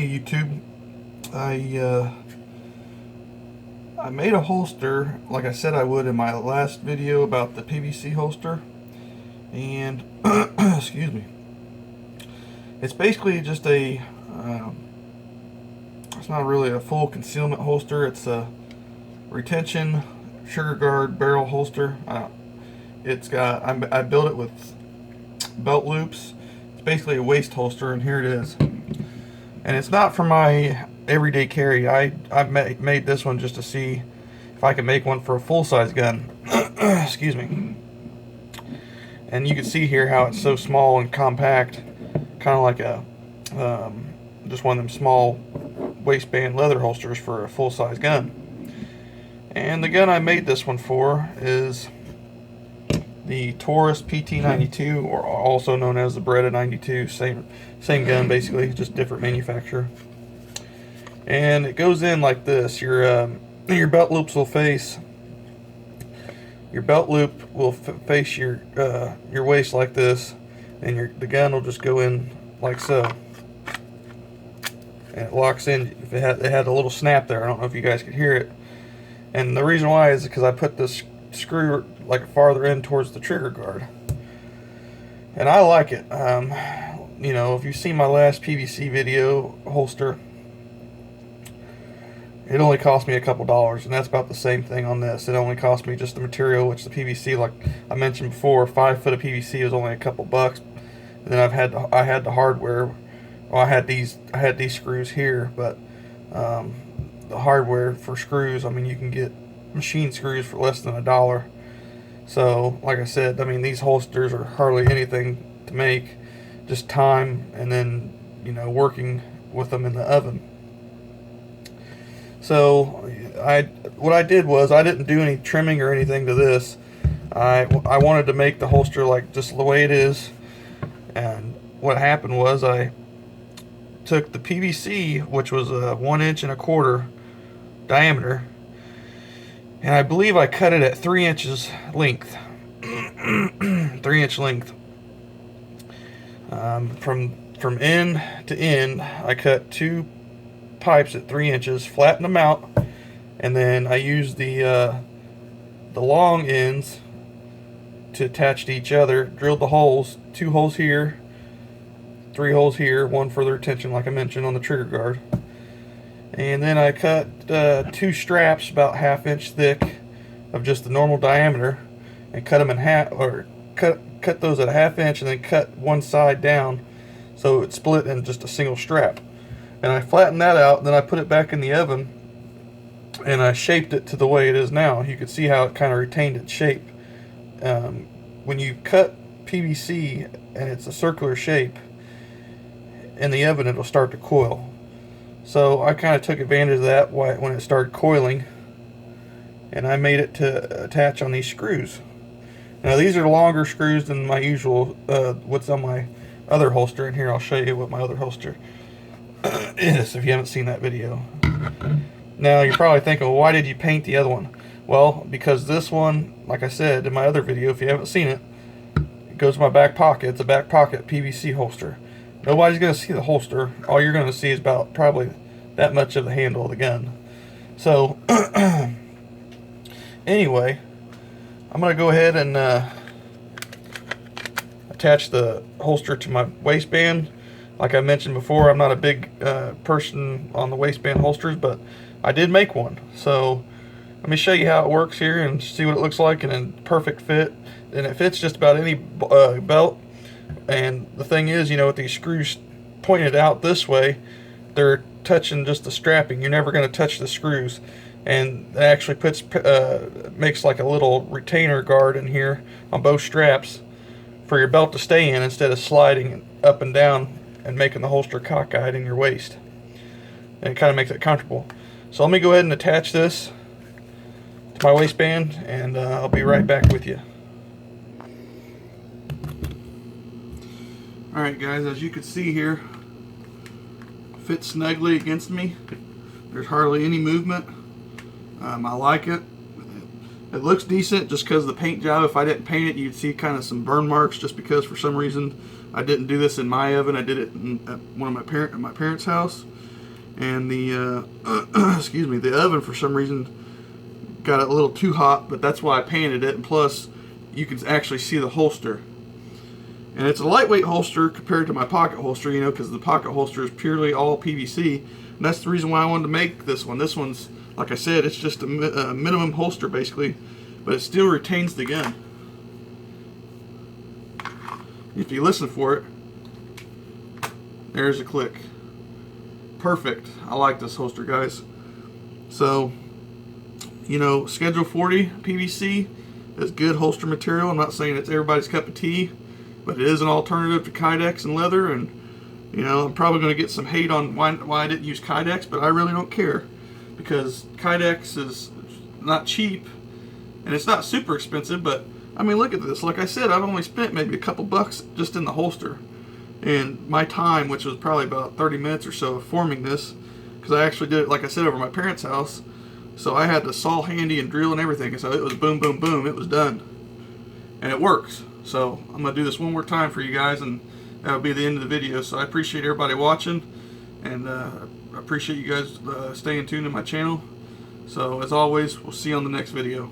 Hey YouTube, I made a holster like I said I would in my last video about the PVC holster, and excuse me, it's basically just it's not really a full concealment holster. It's a retention trigger guard barrel holster. I built it with belt loops. It's basically a waist holster, and here it is. And it's not for my everyday carry. I made this one just to see if I can make one for a full-size gun. Excuse me. And you can see here how it's so small and compact, kind of like a just one of them small waistband leather holsters for a full-size gun. And the gun I made this one for is the Taurus PT92, or also known as the Beretta 92. Same gun basically, just different manufacturer. And it goes in like this. Your belt loops will face. Your belt loop will face your waist like this, and the gun will just go in like so. And it locks in. It had a little snap there. I don't know if you guys could hear it. And the reason why is because I put this screw like farther in towards the trigger guard, and I like it. You know, if you've seen my last PVC video holster, it only cost me a couple dollars, and that's about the same thing on this. It only cost me just the material, which the PVC, like I mentioned before, 5 foot of PVC was only a couple bucks. And then I had the hardware. Well, I had these screws here, but the hardware for screws, I mean, you can get machine screws for less than $1. So, like I said, I mean, these holsters are hardly anything to make, just time, and then, you know, working with them in the oven. So, what I did was, I didn't do any trimming or anything to this. I wanted to make the holster like just the way it is. And what happened was, I took the PVC, which was a 1.25 inch diameter, and I believe I cut it at 3 inches length. 3-inch length. From end to end, I cut 2 pipes at 3 inches, flattened them out, and then I used the long ends to attach to each other. Drilled the holes, 2 holes here, 3 holes here, 1 for the retention, like I mentioned, on the trigger guard. And then I cut 2 straps about 1/2 inch thick of just the normal diameter, and cut them in half, or cut those at 1/2 inch, and then cut one side down so it split in just a single strap. And I flattened that out, and then I put it back in the oven, and I shaped it to the way it is now. You can see how it kind of retained its shape. When you cut PVC and it's a circular shape, in the oven it'll start to coil. So I kind of took advantage of that when it started coiling, and I made it to attach on these screws. Now these are longer screws than my usual, what's on my other holster. And here I'll show you what my other holster is, if you haven't seen that video. Now you're probably thinking, well, why did you paint the other one? Well, because this one, like I said in my other video, if you haven't seen it, it goes in my back pocket. It's a back pocket PVC holster. Nobody's going to see the holster. All you're going to see is about probably that much of the handle of the gun. So, anyway, I'm going to go ahead and attach the holster to my waistband. Like I mentioned before, I'm not a big person on the waistband holsters, but I did make one. So, let me show you how it works here and see what it looks like in a perfect fit. And it fits just about any belt. And the thing is, you know, with these screws pointed out this way, they're touching just the strapping. You're never going to touch the screws. And it actually makes like a little retainer guard in here on both straps for your belt to stay in, instead of sliding up and down and making the holster cockeyed in your waist. And it kind of makes it comfortable. So let me go ahead and attach this to my waistband, and I'll be right back with you. Alright guys, as you can see here, fits snugly against me. There's hardly any movement. I like it. It looks decent just because of the paint job. If I didn't paint it, you'd see kind of some burn marks, just because for some reason I didn't do this in my oven. I did it in, at my parents' house. and the excuse me, the oven for some reason got it a little too hot, but that's why I painted it. And plus, you can actually see the holster. And it's a lightweight holster compared to my pocket holster, you know, because the pocket holster is purely all PVC. And that's the reason why I wanted to make this one. This one's, like I said, it's just a minimum holster basically, but it still retains the gun. If you listen for it, there's a click. Perfect. I like this holster, guys. So, you know, Schedule 40 PVC is good holster material. I'm not saying it's everybody's cup of tea, but it is an alternative to Kydex and leather. And, you know, I'm probably going to get some hate on why I didn't use Kydex, but I really don't care, because Kydex is not cheap and it's not super expensive. But I mean, look at this. Like I said, I've only spent maybe a couple bucks just in the holster, and my time, which was probably about 30 minutes or so, of forming this, because I actually did it, like I said, over my parents' house. So I had the saw handy and drill and everything, and so it was boom, boom, boom, it was done. And it works. So I'm going to do this one more time for you guys, and that'll be the end of the video. So I appreciate everybody watching, and I appreciate you guys staying tuned to my channel. So as always, we'll see you on the next video.